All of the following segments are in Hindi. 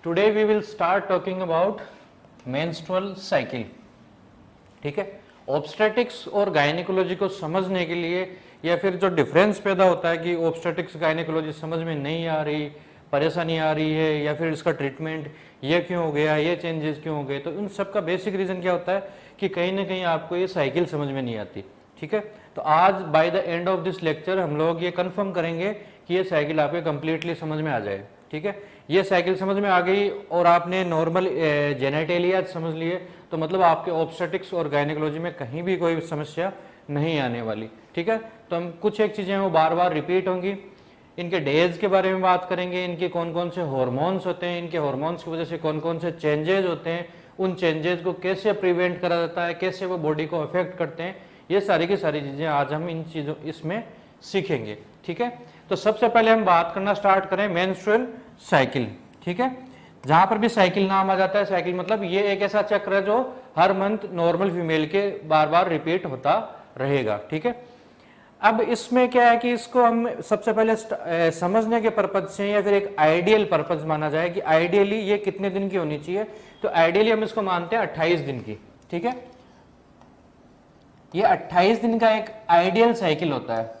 Today we will start talking about menstrual cycle. ठीक है, ऑब्स्टेटिक्स और गायनिकोलॉजी को समझने के लिए या फिर जो डिफरेंस पैदा होता है कि ऑब्स्टेटिक्स गायनिकोलॉजी समझ में नहीं आ रही, परेशानी आ रही है या फिर इसका ट्रीटमेंट ये क्यों हो गया, ये चेंजेस क्यों हो गए, तो इन सब का बेसिक रीजन क्या होता है कि कहीं ना कहीं आपको ये साइकिल समझ में नहीं आती। ठीक है, तो आज by the end of this lecture हम लोग ये कंफर्म करेंगे कि ये साइकिल आपको कंप्लीटली समझ में आ जाए। ठीक है, ये साइकिल समझ में आ गई और आपने नॉर्मल जेनेटेलिया समझ लिए तो मतलब आपके ऑब्स्टेटिक्स और गायनिकोलॉजी में कहीं भी कोई समस्या नहीं आने वाली। ठीक है, तो हम कुछ एक चीजें वो बार बार रिपीट होंगी। इनके डेज के बारे में बात करेंगे, इनके कौन कौन से हार्मोन्स होते हैं, इनके हार्मोन्स की वजह से कौन कौन से चेंजेस होते हैं, उन चेंजेस को कैसे प्रिवेंट करा जाता है, कैसे वो बॉडी को अफेक्ट करते हैं, ये सारी की सारी चीजें आज हम इन चीजों इसमें सीखेंगे। ठीक है, तो सबसे पहले हम बात करना स्टार्ट करें मेंस्ट्रुअल साइकिल। ठीक है, जहां पर भी साइकिल नाम आ जाता है, साइकिल मतलब ये एक ऐसा चक्र है जो हर मंथ नॉर्मल फीमेल के बार बार रिपीट होता रहेगा। ठीक है, अब इसमें क्या है कि इसको हम सबसे पहले समझने के पर्पज से या फिर एक आइडियल पर्पज माना जाए कि आइडियली ये कितने दिन की होनी चाहिए, तो आइडियली हम इसको मानते हैं 28 दिन की। ठीक है, ये 28 दिन का एक आइडियल साइकिल होता है।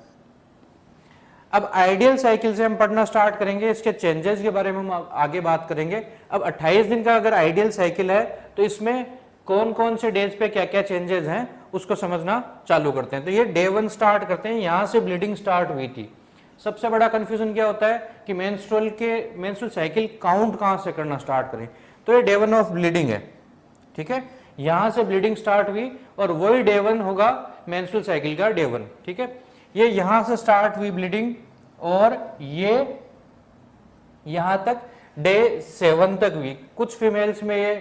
अब आइडियल साइकिल से हम पढ़ना स्टार्ट करेंगे, इसके चेंजेस के बारे में हम आगे बात करेंगे। अब 28 दिन का अगर आइडियल साइकिल है तो इसमें कौन कौन से डेज पे क्या क्या चेंजेस हैं उसको समझना चालू करते हैं। तो ये डे 1 स्टार्ट करते हैं, यहां से ब्लीडिंग स्टार्ट हुई थी। सबसे बड़ा कंफ्यूजन क्या होता है कि मेंस्ट्रुअल साइकिल काउंट कहां से करना स्टार्ट करें, तो ये डे 1 ऑफ ब्लीडिंग है। ठीक है, यहां से ब्लीडिंग स्टार्ट हुई और वही डे 1 होगा मेंस्ट्रुअल साइकिल का डे 1। ठीक है, ये यहां से स्टार्ट हुई ब्लीडिंग और ये यहां तक डे 7 तक हुई। कुछ फीमेल्स में ये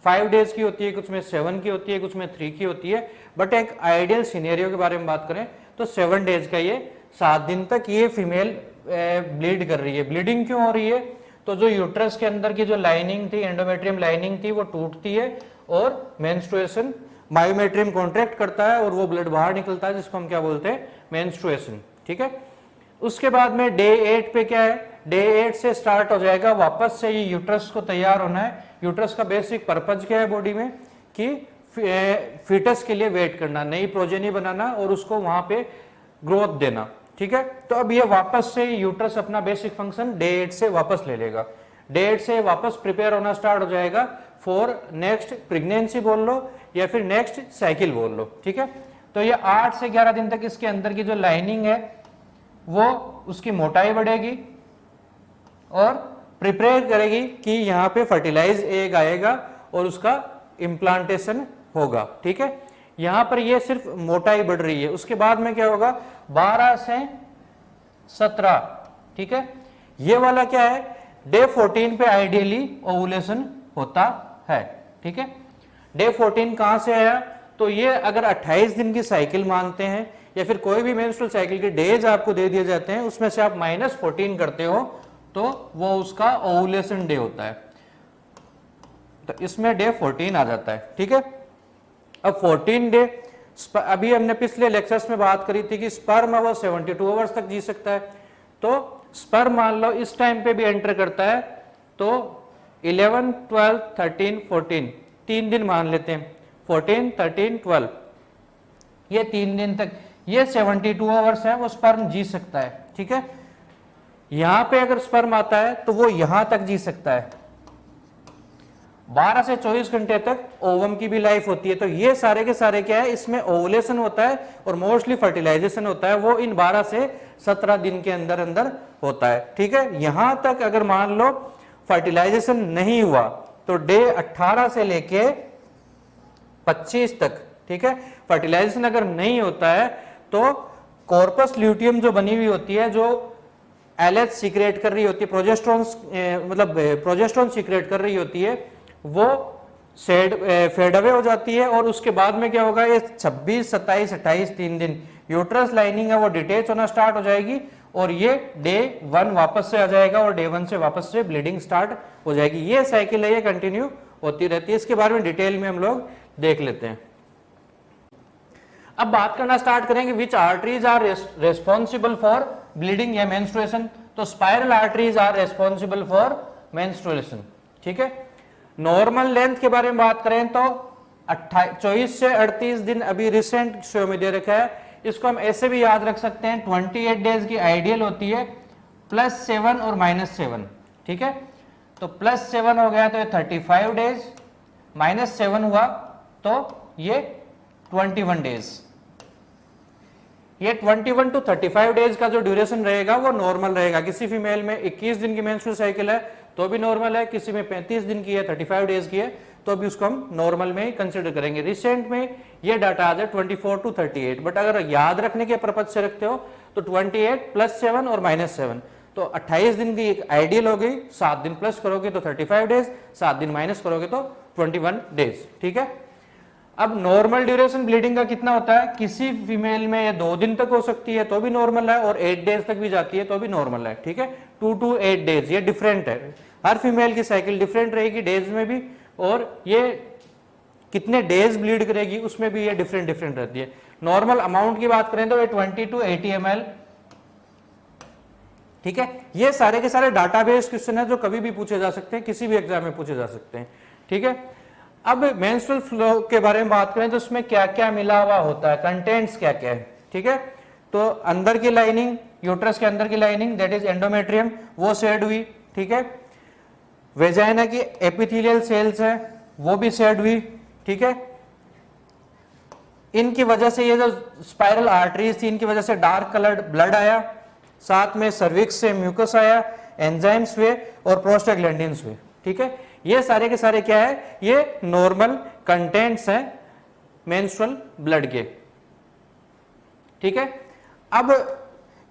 5 डेज की होती है, कुछ में 7 की होती है, कुछ में 3 की होती है, बट एक आइडियल सिनेरियो के बारे में बात करें तो 7 डेज का ये 7 दिन तक ये फीमेल ब्लीड कर रही है। ब्लीडिंग क्यों हो रही है, तो जो यूट्रस के अंदर की जो लाइनिंग थी, एंडोमेट्रियम लाइनिंग थी, वो टूटती है और मेंस्ट्रुएशन मायोमेट्रियम कॉन्ट्रैक्ट करता है और वो ब्लड बाहर निकलता है, जिसको हम क्या बोलते हैं, मेंस्ट्रुएशन। ठीक है, उसके बाद में डे 8 पे क्या है, डे 8 से स्टार्ट हो जाएगा वापस से ये यूट्रस को तैयार होना है। यूट्रस का बेसिक पर्पज क्या है बॉडी में कि फीटस के लिए वेट करना, नई प्रोजेनी बनाना और उसको वहां पे ग्रोथ देना। ठीक है, तो अब ये वापस से यूट्रस अपना बेसिक फंक्शन डे 8 से वापस ले लेगा। डे 8 से वापस प्रिपेयर होना स्टार्ट हो जाएगा फॉर नेक्स्ट प्रेगनेंसी बोल लो या फिर नेक्स्ट साइकिल बोल लो। ठीक है, तो ये 8 से 11 दिन तक इसके अंदर की जो लाइनिंग है वो उसकी मोटाई बढ़ेगी और प्रिपेयर करेगी कि यहाँ पे फर्टिलाइज एग आएगा और उसका इम्प्लांटेशन होगा। ठीक है, यहां पर ये सिर्फ मोटाई बढ़ रही है। उसके बाद में क्या होगा, 12 से 17। ठीक है, ये वाला क्या है, डे 14 पे आइडियली ओवुलेशन होता है। ठीक है, डे 14 कहां से आया, तो ये अगर 28 दिन की साइकिल मानते हैं या फिर कोई भी मेंस्ट्रुअल साइकिल के डेज आपको दे दिए जाते हैं, उसमें से आप -14 करते हो तो वो उसका ओवुलेशन डे होता है। तो इसमें डे 14 आ जाता है। ठीक है, अब 14 डे, अभी हमने पिछले लेक्चर्स में बात करी थी कि स्पर्म वो 72 आवर्स तक जी सकता है। तो स्पर्म मान लो इस टाइम पे भी एंटर करता है तो 11, 12, 13, 14 3 दिन मान लेते हैं, 14, 13, 12 ये 3 दिन तक ये 72 आवर्स है वो स्पर्म जी सकता है। ठीक है, यहां पे अगर स्पर्म आता है तो वो यहां तक जी सकता है। 12 से 24 घंटे तक ओवम की भी लाइफ होती है। तो ये सारे के सारे क्या है, इसमें ओवुलेशन होता है और मोस्टली फर्टिलाइजेशन होता है, वो इन 12 से 17 दिन के अंदर अंदर होता है। ठीक है, यहां तक अगर मान लो फर्टिलाइजेशन नहीं हुआ तो डे 18 से लेके 25 तक, ठीक है, फर्टिलाइजेशन अगर नहीं होता है तो कॉर्पस ल्यूटियम जो बनी हुई होती है, जो एलएच सीक्रेट कर रही होती है, प्रोजेस्टेरोन सीक्रेट कर रही होती है, वो फेड अवे हो जाती है और उसके बाद में क्या होगा, ये 26, 27, 28 3 दिन यूट्रस लाइनिंग है वो डिटेच होना स्टार्ट हो जाएगी और ये डे 1 वापस से आ जाएगा और डे 1 से वापस से ब्लीडिंग स्टार्ट हो जाएगी। ये साइकिल है, ये कंटिन्यू होती रहती है। इसके बारे में डिटेल में हम लोग देख लेते हैं। अब बात करना स्टार्ट करेंगे which arteries are responsible for bleeding या मेंस्ट्रुएशन। तो spiral arteries are responsible for menstruation. ठीक है। नॉर्मल लेंथ के बारे में बात करें तो 24 से 38 दिन अभी रिसेंट शो में दे रखा है। इसको हम ऐसे भी याद रख सकते हैं, 28 डेज की आइडियल होती है +7 और -7, ठीक है। तो +7 हो गया तो ये 35 डेज, -7 हुआ तो ये 21 डेज। ये 21 to 35 डेज का जो ड्यूरेशन रहेगा वो नॉर्मल रहेगा। किसी फीमेल में 21 दिन की मेंस्ट्रुअल साइकिल है तो भी नॉर्मल है, किसी में 35 दिन की है, 35 डेज की है तो भी उसको हम नॉर्मल में ही कंसिडर करेंगे। रिसेंट में ये डाटा आ जाए 24 to 38, बट अगर याद रखने के पर्पज से रखते हो तो 28 +7 और -7, तो 28 दिन की एक आइडियल हो गई, 7 दिन प्लस करोगे तो 35 डेज, 7 दिन माइनस करोगे तो 21 डेज, ठीक है। अब नॉर्मल ड्यूरेशन ब्लीडिंग का कितना होता है, किसी फीमेल में ये 2 दिन तक हो सकती है तो भी नॉर्मल है, और 8 डेज तक भी जाती है तो भी नॉर्मल है, ठीक है। 2 to 8 डेज ये डिफरेंट है, हर फीमेल की साइकिल डिफरेंट रहेगी डेज में भी, और ये कितने डेज ब्लीड करेगी उसमें भी ये डिफरेंट रहती है। नॉर्मल अमाउंट की बात करें तो ये 20 to 80 ml, ठीक है। ये सारे के सारे डाटाबेस क्वेश्चन है जो कभी भी पूछे जा सकते हैं, किसी भी एग्जाम में पूछे जा सकते हैं, ठीक है। अब मेंस्ट्रुअल फ्लो के बारे में बात करें तो उसमें क्या क्या मिला हुआ होता है, कंटेंट्स क्या क्या है, ठीक है। तो अंदर की लाइनिंग, यूट्रस के अंदर की लाइनिंग दैट इज एंडोमेट्रियम, वो शेड हुई, ठीक है। वेजाइना की एपिथेलियल सेल्स है वो भी शेड हुई, ठीक है। इनकी वजह से ये जो स्पाइरल आर्टरीज थी इनकी वजह से डार्क कलर्ड ब्लड आया, साथ में सर्विक्स से म्यूकस आया, एंजाइम्स हुए और प्रोस्टाग्लैंडिन्स हुए, ठीक है। ये सारे के सारे क्या है, ये नॉर्मल कंटेंट्स हैं मेंस्ट्रुअल ब्लड के, ठीक है। अब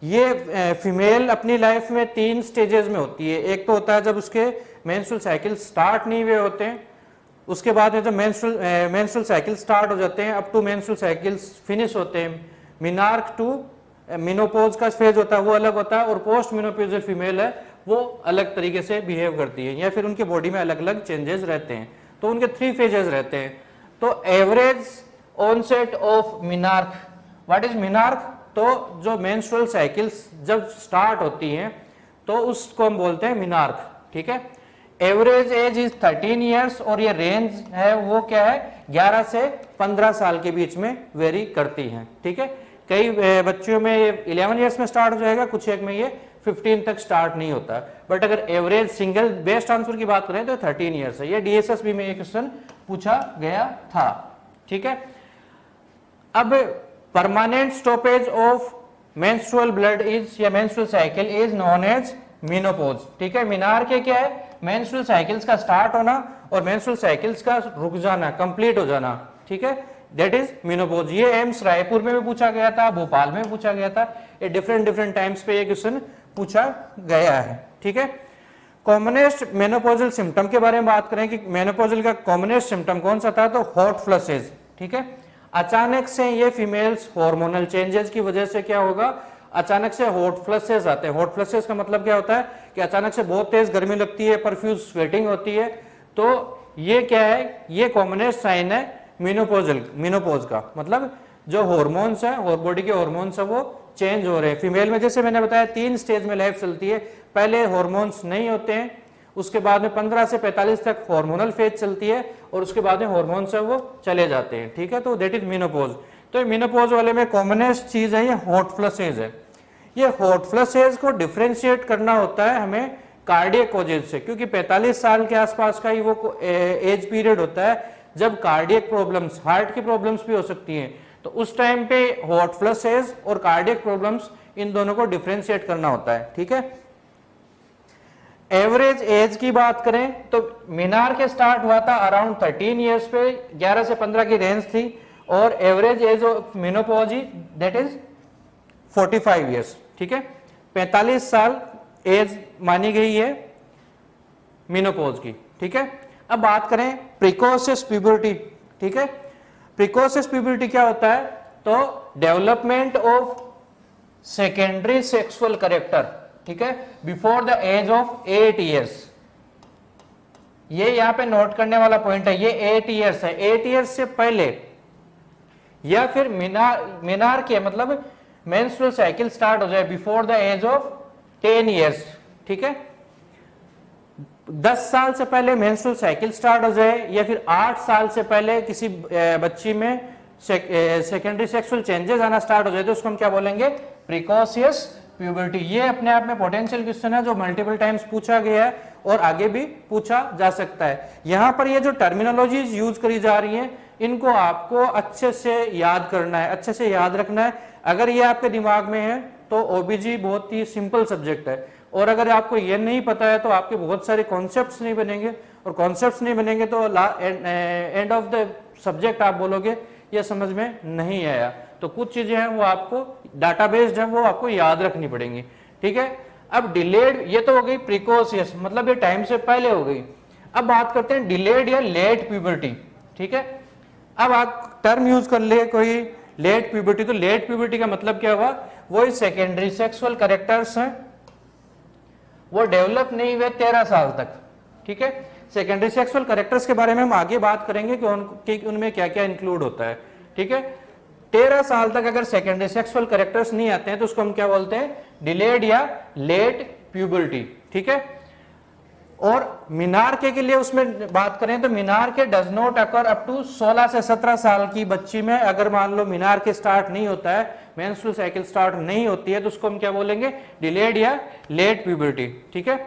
ये फीमेल अपनी लाइफ में 3 स्टेजेस में होती है। एक तो होता है जब उसके मेंस्ट्रुअल साइकिल स्टार्ट नहीं हुए होते हैं, उसके बाद में जब मेंस्ट्रुअल साइकिल स्टार्ट हो जाते हैं up to menstrual cycles finish होते हैं, मिनार्क टू मिनोपोज का फेज होता है वो अलग होता है, और पोस्ट मिनोपोजल फीमेल है वो अलग तरीके से बिहेव करती है, या फिर उनके बॉडी में अलग अलग चेंजेस रहते हैं। तो उनके 3 फेजेस रहते हैं। तो average onset of menarche, what is menarche, तो जो मेंस्ट्रुअल साइकिल्स जब स्टार्ट होती हैं तो उसको हम बोलते हैं मिनार्क, ठीक है। एवरेज एज इज 13 ईयर्स, और ये रेंज है वो क्या है 11 से 15 साल के बीच में वेरी करती हैं, ठीक है। कई बच्चों में ये 11 ईयर्स में स्टार्ट हो जाएगा, कुछ एक में ये 15 तक स्टार्ट नहीं होता, बट अगर एवरेज सिंगल बेस्ट आंसर की बात करें तो 13 ईयर्स है। ये DSSB में एक क्वेश्चन पूछा गया था, ठीक है। अब permanent stoppage of menstrual blood is या menstrual cycle is known as menopause, ठीक है। मिनार्क क्या है, मेंस्ट्रुअल साइकिल्स का स्टार्ट होना और मेंस्ट्रुअल साइकिल्स का रुक जाना, कंप्लीट हो जाना, ठीक है, दैट इज मेनोपॉज। ये एम्स रायपुर में भी पूछा गया था, भोपाल में भी पूछा गया था, ये डिफरेंट टाइम्स पे ये क्वेश्चन पूछा गया है, ठीक है। कॉमनेस्ट मेनोपॉजल सिम्टम के बारे में बात करें कि मेनोपॉजल का कॉमनेस्ट सिम्टम कौन सा था, तो हॉट फ्लशेज, ठीक है। अचानक से ये फीमेल्स हार्मोनल चेंजेस की वजह से क्या होगा, अचानक से हॉट फ्लशेज आते हैं। हॉट फ्लशेज का मतलब क्या होता है कि अचानक से बहुत तेज गर्मी लगती है, परफ्यूज स्वेटिंग होती है, तो ये क्या है, ये कॉमनेस्ट साइन है मेनोपॉज का, मतलब जो हार्मोन्स है और बॉडी के हार्मोन्स है वो चेंज हो रहे हैं। फीमेल में जैसे मैंने बताया 3 स्टेज में लाइफ चलती है, पहले हार्मोन्स नहीं होते हैं, उसके बाद में 15 से 45 तक हार्मोनल फेज चलती है, और उसके बाद में हार्मोन्स है वो चले जाते हैं, ठीक है। तो दैट इज मेनोपॉज। तो मेनोपॉज वाले में कॉमनेस्ट चीज है ये हॉट फ्लशेज है। ये हॉट फ्लशेज को डिफरेंशिएट करना होता है हमें कार्डियक कॉजेज से, क्योंकि 45 साल के आसपास का ही वो एज पीरियड होता है जब कार्डियक प्रॉब्लम्स, हार्ट की प्रॉब्लम्स भी हो सकती हैं, तो उस टाइम पे हॉट फ्लशेज और कार्डियक प्रॉब्लम्स इन दोनों को डिफरेंशिएट करना होता है, ठीक है। एवरेज एज की बात करें तो मीनार के स्टार्ट हुआ था अराउंड 13 ईयर्स पे, 11 से 15 की रेंज थी, और average age of menopause that is 45 years, ठीक है। 45 साल एज मानी गई है मेनोपॉज की, ठीक है। अब बात करें प्रिकोसिस प्यूबर्टी, ठीक है। प्रिकोसिस प्यूबर्टी क्या होता है, तो development of secondary sexual character, ठीक है, before the age of 8 years. ये यहां पे नोट करने वाला पॉइंट है, ये 8 ईयर्स है, 8 ईयर्स से पहले या फिर मिनार के मतलब मेंस्ट्रुअल साइकिल स्टार्ट हो जाए before the age of 10 years, ठीक है। 10 साल से पहले मेंस्ट्रुअल साइकिल स्टार्ट हो जाए या फिर 8 साल से पहले किसी बच्ची में सेकेंडरी सेक्सुअल चेंजेस आना स्टार्ट हो जाए तो उसको हम क्या बोलेंगे, प्रिकॉशियस प्यूबर्टी। ये अपने आप में पोटेंशियल क्वेश्चन है जो मल्टीपल टाइम्स पूछा गया है और आगे भी पूछा जा सकता है। यहां पर ये जो टर्मिनोलॉजीज यूज करी जा रही हैं इनको आपको अच्छे से याद करना है, अच्छे से याद रखना है। अगर ये आपके दिमाग में है तो ओबीजी बहुत ही सिंपल सब्जेक्ट है, और अगर आपको ये नहीं पता है तो आपके बहुत सारे कॉन्सेप्ट्स नहीं बनेंगे, और कॉन्सेप्ट्स नहीं बनेंगे तो एंड ऑफ द सब्जेक्ट आप बोलोगे ये समझ में नहीं आया। तो कुछ चीजें हैं वो आपको डाटाबेस्ड है वो आपको याद रखनी पड़ेंगी, ठीक है। अब डिलेड, ये तो हो गई प्रिकॉशियस, मतलब ये टाइम से पहले हो गई। अब बात करते हैं डिलेड या लेट प्यूबर्टी, ठीक है। अब आप टर्म यूज कर ले कोई लेट प्यूबर्टी, तो लेट प्यूबर्टी का मतलब क्या हुआ, वो सेकेंडरी सेक्सुअल कैरेक्टर्स हैं वो डेवलप नहीं हुए 13 साल तक, ठीक है। सेकेंडरी सेक्सुअल कैरेक्टर्स के बारे में हम आगे बात करेंगे कि उनमें क्या क्या इंक्लूड होता है, ठीक है। 13 साल तक अगर सेकेंडरी सेक्सुअल कैरेक्टर्स नहीं आते हैं तो उसको हम क्या बोलते हैं, डिलेड या लेट प्यूबर्टी, ठीक है। और मिनार्के के लिए उसमें बात करें तो menarche does not occur up to 16 से 17 साल की बच्ची में। अगर मान लो मिनार्के स्टार्ट नहीं होता है, मेंस्ट्रुअल साइकिल स्टार्ट नहीं होती है, तो उसको हम क्या बोलेंगे, डिलेड या लेट प्यूबर्टी, ठीक है।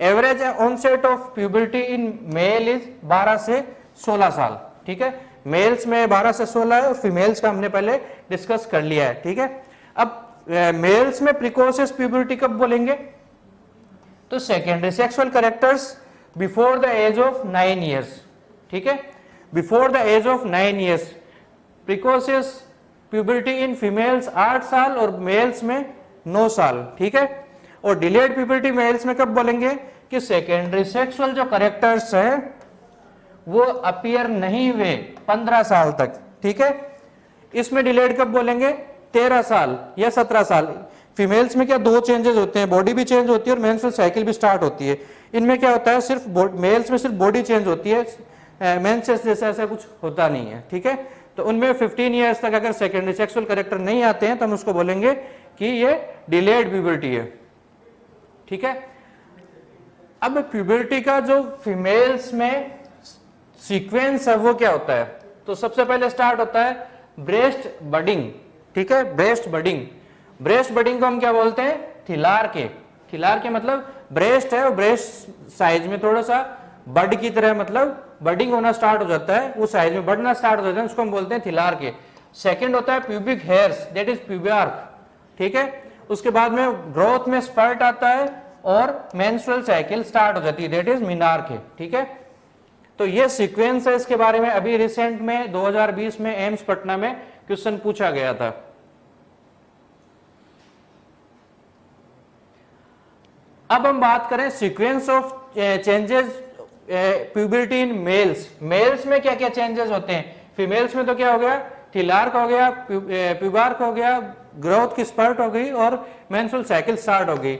Average onset of puberty in male is 12 से 16 साल, ठीक है। मेल्स में 12 से 16 है और फीमेल्स का हमने पहले डिस्कस कर लिया है, ठीक है। अब मेल्स में प्रिकॉशियस प्यूबर्टी कब बोलेंगे, तो secondary sexual characters before the age of 9 years, ठीक है। Before the age of 9 years. Precocious puberty in females 8 साल और मेल्स में 9 साल, ठीक है। और डिलेड प्यूबर्टी मेल्स में कब बोलेंगे कि सेकेंडरी सेक्सुअल जो कैरेक्टर्स हैं वो अपीयर नहीं हुए 15 साल तक, ठीक है। इसमें डिलेड कब बोलेंगे, 13 साल या 17 साल। फीमेल्स में क्या 2 चेंजेस होते हैं, बॉडी भी चेंज होती है और मेंस्ट्रुअल साइकिल भी स्टार्ट होती है। इनमें क्या होता है, सिर्फ मेल्स में सिर्फ बॉडी चेंज होती है, मेंसेस जैसा ऐसा कुछ होता नहीं है, ठीक है। तो उनमें 15 ईयर्स तक अगर सेकेंडरी सेक्सुअल कैरेक्टर नहीं आते हैं तो हम उसको बोलेंगे कि ये डिलेड प्यूबर्टी है, ठीक है। अब प्यूबर्टी का जो फीमेल्स में सीक्वेंस है वो क्या होता है, तो सबसे पहले स्टार्ट होता है ब्रेस्ट बडिंग, ठीक है। ब्रेस्ट बडिंग, ब्रेस्ट बडिंग को हम क्या बोलते हैं, थिलार के। थिलार के मतलब ब्रेस्ट है और ब्रेस्ट साइज में थोड़ा सा बड की तरह, मतलब बडिंग होना स्टार्ट हो जाता है, वो साइज में बढ़ना स्टार्ट हो जाता है, उसको हम बोलते हैं थिलार के। सेकंड होता है प्यूबिक हेयर्स, दैट इज प्यूबार्क, ठीक है। उसके बाद में ग्रोथ में स्पर्ट आता है और मेंस्ट्रुअल साइकिल स्टार्ट हो जाती है, दैट इज मिनार्के, ठीक है। तो ये सीक्वेंस है, इसके बारे में अभी रिसेंट में 2020 में एम्स पटना में क्वेश्चन पूछा गया था। अब हम बात करें sequence of changes puberty in males. Males में क्या क्या चेंजेस होते हैं, फीमेल्स में तो क्या हो गया, थिलार्क हो गया, प्यूबार्क हो गया, ग्रोथ की स्पर्ट हो गई और मेंस्ट्रुअल साइकिल स्टार्ट हो गई।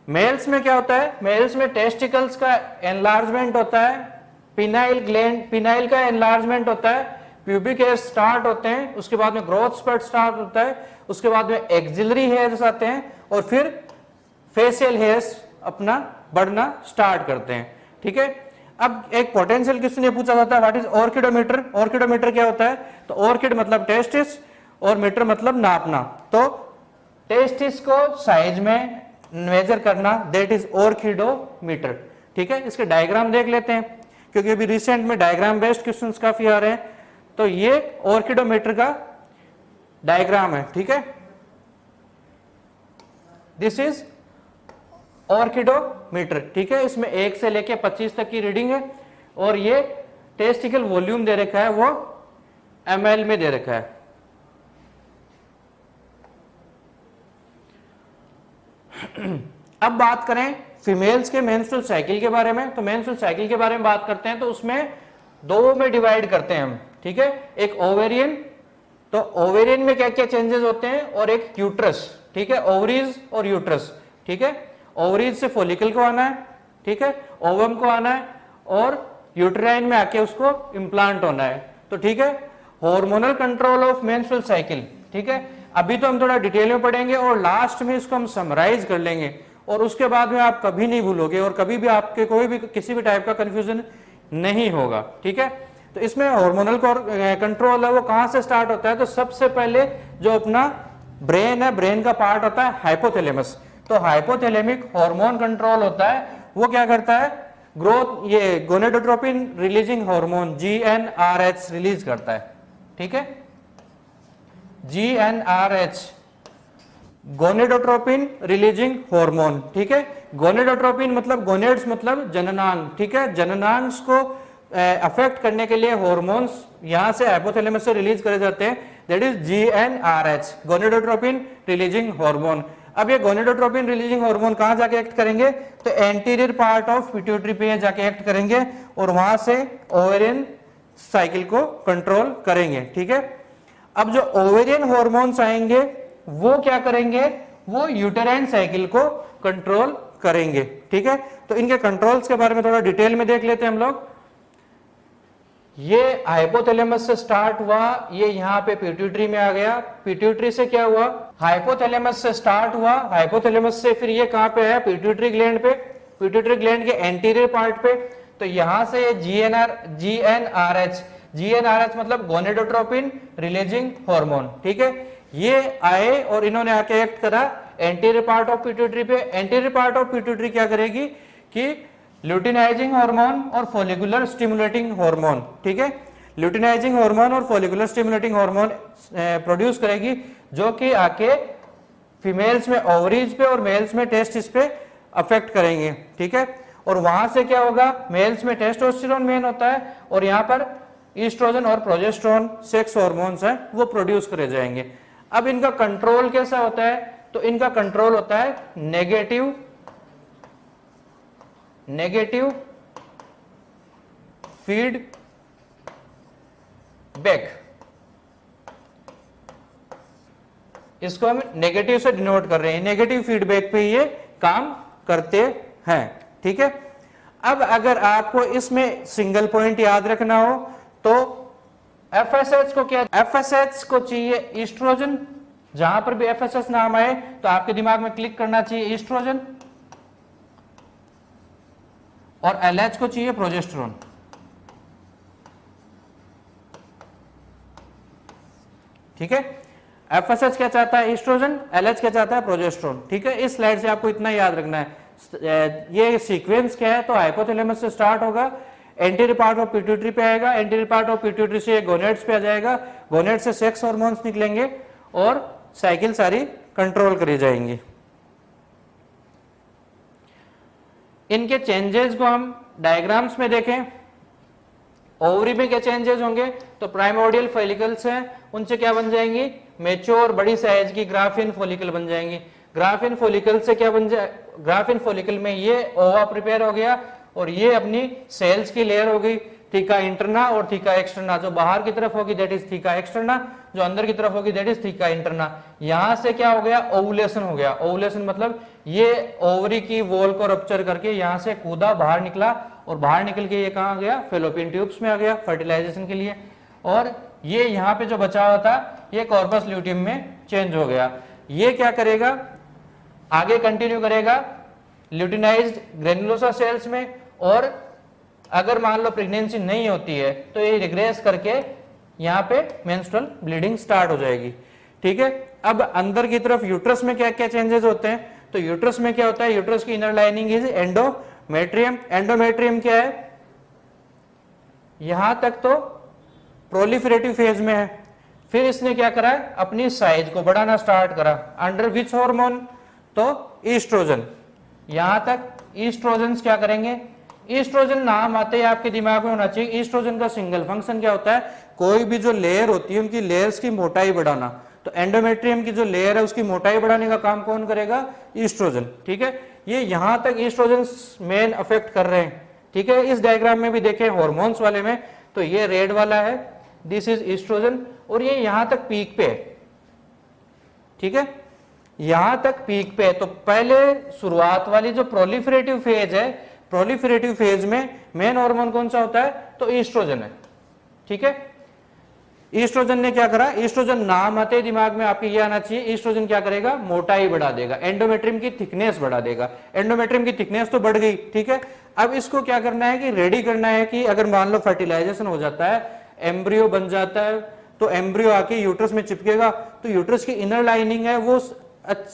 मेल्स में क्या होता है, मेल्स में टेस्टिकल्स का एनलार्जमेंट होता है, पिनाइल ग्लैंड, पिनाइल का एनलार्जमेंट होता है, प्यूबिक हेयर स्टार्ट होते हैं, उसके बाद में ग्रोथ स्पर्ट स्टार्ट होता है, उसके बाद में एक्सिलरी हेयर्स आते हैं और फिर फेशियल हेयर्स अपना बढ़ना स्टार्ट करते हैं, ठीक है। अब एक पोटेंशियल क्वेश्चन ये पूछा जाता है, व्हाट इज ऑर्किडोमीटर। ऑर्किडोमीटर क्या होता है, तो ऑर्किड मतलब टेस्टिस और मीटर मतलब नापना, तो टेस्टिस को साइज में मेजर करना, दैट इज ऑर्किडोमीटर, ठीक है। इसके डायग्राम देख लेते हैं क्योंकि अभी रिसेंट में डायग्राम बेस्ड क्वेश्चंस काफी आ रहे हैं। तो ये ऑर्किडोमीटर का डायग्राम है, ठीक है। दिस इज ऑर्किडोमीटर, ठीक है। इसमें 1 से लेके 25 तक की रीडिंग है और ये टेस्टिकल वॉल्यूम दे रखा है वो ml में दे रखा है। अब बात करें फीमेल्स के मेंस्ट्रुअल साइकिल के बारे में, तो मेंस्ट्रुअल साइकिल के बारे में बात करते हैं तो उसमें 2 में डिवाइड करते हैं हम, ठीक है। एक ओवेरियन, तो ओवेरियन में क्या क्या चेंजेस होते हैं, और एक यूट्रस, ठीक है, ओवरीज और यूट्रस, ठीक है। ओवरीज से फॉलिकल को आना है, ठीक है, ओवम को आना है और यूट्राइन में आके उसको इम्प्लांट होना है, तो ठीक है। Hormonal control of menstrual cycle, ठीक है। अभी तो हम थोड़ा डिटेल में पढ़ेंगे और लास्ट में इसको हम समराइज कर लेंगे और उसके बाद में आप कभी नहीं भूलोगे और कभी भी आपके कोई भी किसी भी टाइप का कंफ्यूजन नहीं होगा। ठीक है, तो इसमें हार्मोनल कंट्रोल है वो कहां से स्टार्ट होता है? तो सबसे पहले जो अपना ब्रेन है, ब्रेन का पार्ट होता है हाइपोथैलेमस। तो हाइपोथैलेमिक हार्मोन कंट्रोल होता है, वो क्या करता है? ग्रोथ, ये gonadotropin releasing hormone GnRH release करता है। ठीक है, GnRH गोनेडोट्रोपिन रिलीजिंग हार्मोन। ठीक है, गोनेडोट्रोपिन मतलब गोनेड्स मतलब जननांग। ठीक है, जननांग को अफेक्ट करने के लिए हार्मोन्स यहां से हाइपोथैलेमस से रिलीज करे जाते हैं, that is GnRH gonadotropin releasing hormone. अब ये गोनेडोट्रोपिन रिलीजिंग हार्मोन कहां जाके एक्ट करेंगे? तो एंटीरियर पार्ट ऑफ पिट्यूटरी पे जाके एक्ट करेंगे और वहां से ओवेरियन साइकिल को कंट्रोल करेंगे। ठीक है, अब जो ओवेरियन हार्मोन्स आएंगे वो क्या करेंगे? वो यूटेराइन साइकिल को कंट्रोल करेंगे। ठीक है, तो इनके कंट्रोल्स के बारे में थोड़ा डिटेल में देख लेते हैं हम लोग। ये हाइपोथैलेमस से स्टार्ट हुआ, ये यहाँ पे पिट्यूटरी में आ गया, पिट्यूटरी से क्या हुआ? हाइपोथैलेमस से स्टार्ट हुआ, हाइपोथैलेमस से फिर ये कहां पे आया? पिट्यूटरी ग्लैंड पे, पिट्यूटरी ग्लैंड के एंटीरियर पार्ट पे। तो यहां से GnRH मतलब गोनेडोट्रोपिन रिलीजिंग हार्मोन। ठीक है, ये आए और इन्होंने आके एक्ट करा एंटीरियर पार्ट ऑफ पिट्यूटरी पे। एंटीरियर पार्ट ऑफ पिट्यूटरी क्या करेगी कि ल्यूटिनाइजिंग हार्मोन और फॉलिकुलर स्टिमुलेटिंग हार्मोन। ठीक है, ल्यूटिनाइजिंग हार्मोन और फॉलिकुलर स्टिमुलेटिंग हार्मोन प्रोड्यूस करेगी, जो कि आके फीमेल्स में ओवरीज पे और मेल्स में टेस्टिस पे अफेक्ट करेंगे। ठीक है, और वहां से क्या होगा? मेल्स में टेस्टोस्टेरोन मेन होता है और यहाँ पर ईस्ट्रोजन और प्रोजेस्टेरोन सेक्स हार्मोन्स हैं वो प्रोड्यूस करे जाएंगे। अब इनका कंट्रोल कैसा होता है? तो इनका कंट्रोल होता है नेगेटिव फीडबैक। इसको हम नेगेटिव से डिनोट कर रहे हैं, नेगेटिव फीडबैक पे ये काम करते हैं। ठीक है, अब अगर आपको इसमें सिंगल पॉइंट याद रखना हो तो FSH को क्या? FSH को चाहिए ईस्ट्रोजन। जहां पर भी FSH नाम आए तो आपके दिमाग में क्लिक करना चाहिए ईस्ट्रोजन, और LH को चाहिए प्रोजेस्टेरोन। ठीक है, FSH क्या चाहता है? ईस्ट्रोजन। LH क्या चाहता है? प्रोजेस्टेरोन। ठीक है, इस स्लाइड से आपको इतना याद रखना है। ये सीक्वेंस क्या है? तो हाइपोथैलेमस से स्टार्ट होगा, एंटीरियर पार्ट ऑफ पिट्यूटरी पे आएगा, एंटीरियर पार्ट ऑफ पिट्यूटरी से गोनेड्स पे आ जाएगा, गोनेड से सेक्स हार्मोन्स निकलेंगे और साइकिल सारी कंट्रोल करी जाएंगी। इनके चेंजेस को हम डायग्राम्स में देखें। ओवरी में क्या चेंजेस होंगे? तो प्राइमोर्डियल फॉलिकल्स हैं, उनसे क्या बन जाएंगी? मैच्योर बड़ी साइज की ग्राफिन फॉलिकल बन जाएंगी। ग्राफिन फॉलिकल से क्या बन जाए? ग्राफिन फॉलिकल में ये ओवा प्रिपेयर हो गया और ये अपनी सेल्स की लेयर हो गई, थीका इंटरना और थीका एक्सटर्ना। जो बाहर की तरफ होगी दैट इज थीका एक्सटर्ना, जो अंदर की तरफ होगी दैट इज थीका इंटरना। यहां से क्या हो गया? ओवुलेशन हो गया। ओवुलेशन मतलब ये ओवरी की वॉल को रप्चर करके यहां से कूदा, बाहर निकला और बाहर निकल के ये कहां गया? फेलोपियन ट्यूब्स में आ गया फर्टिलाइजेशन के लिए। और ये यहाँ पे जो बचा हुआ था ये कॉर्पस ल्यूटियम में चेंज हो गया। ये क्या करेगा? आगे कंटिन्यू करेगा ल्यूटिनाइज्ड ग्रेनुलोसा सेल्स में, और अगर मान लो प्रेगनेंसी नहीं होती है तो ये रिग्रेस करके यहाँ पे मेंस्ट्रुअल ब्लीडिंग स्टार्ट हो जाएगी। ठीक है, अब अंदर की तरफ यूट्रस में क्या क्या चेंजेस होते हैं? तो यूट्रस में क्या होता है? यूट्रस की inner lining is endometrium. Endometrium क्या है? यहां तक तो प्रोलिफरेटिव फेज में है, फिर इसने क्या करा? अपनी साइज को बढ़ाना स्टार्ट करा। Under which hormone? तो ईस्ट्रोजन। यहां तक ईस्ट्रोजन क्या करेंगे? ईस्ट्रोजन नाम आते ही आपके दिमाग में होना चाहिए ईस्ट्रोजन का सिंगल फंक्शन क्या होता है? कोई भी जो लेयर होती है उनकी लेयर्स की मोटाई बढ़ाना। तो एंडोमेट्रियम की जो लेयर है उसकी मोटाई बढ़ाने का काम कौन करेगा? ईस्ट्रोजन। ठीक है, ये यहां तक ईस्ट्रोजन मेन अफेक्ट कर रहे हैं। ठीक है, इस डायग्राम में भी देखें हार्मोन्स वाले में, तो ये रेड वाला है, दिस इज ईस्ट्रोजन, और ये यहां तक पीक पे है। ठीक है, यहां तक पीक पे है। तो पहले शुरुआत वाली जो प्रोलिफरेटिव फेज है, प्रोलिफरेटिव फेज में मेन हार्मोन कौन सा होता है? तो ईस्ट्रोजन है। ठीक है, ईस्ट्रोजन ने क्या करा, ईस्ट्रोजन नाम आते ही दिमाग में आपके ये आना चाहिए, ईस्ट्रोजन क्या करेगा, मोटाई बढ़ा देगा, एंडोमेट्रियम की थिकनेस बढ़ा देगा। एंडोमेट्रियम की थिकनेस तो बढ़ गई, ठीक है। अब इसको क्या करना है कि रेडी करना है कि अगर मान लो फर्टिलाइजेशन हो जाता है, एम्ब्रियो बन जाता है, तो एम्ब्रियो आके यूट्रस में चिपकेगा, तो यूट्रस की इनर लाइनिंग है वो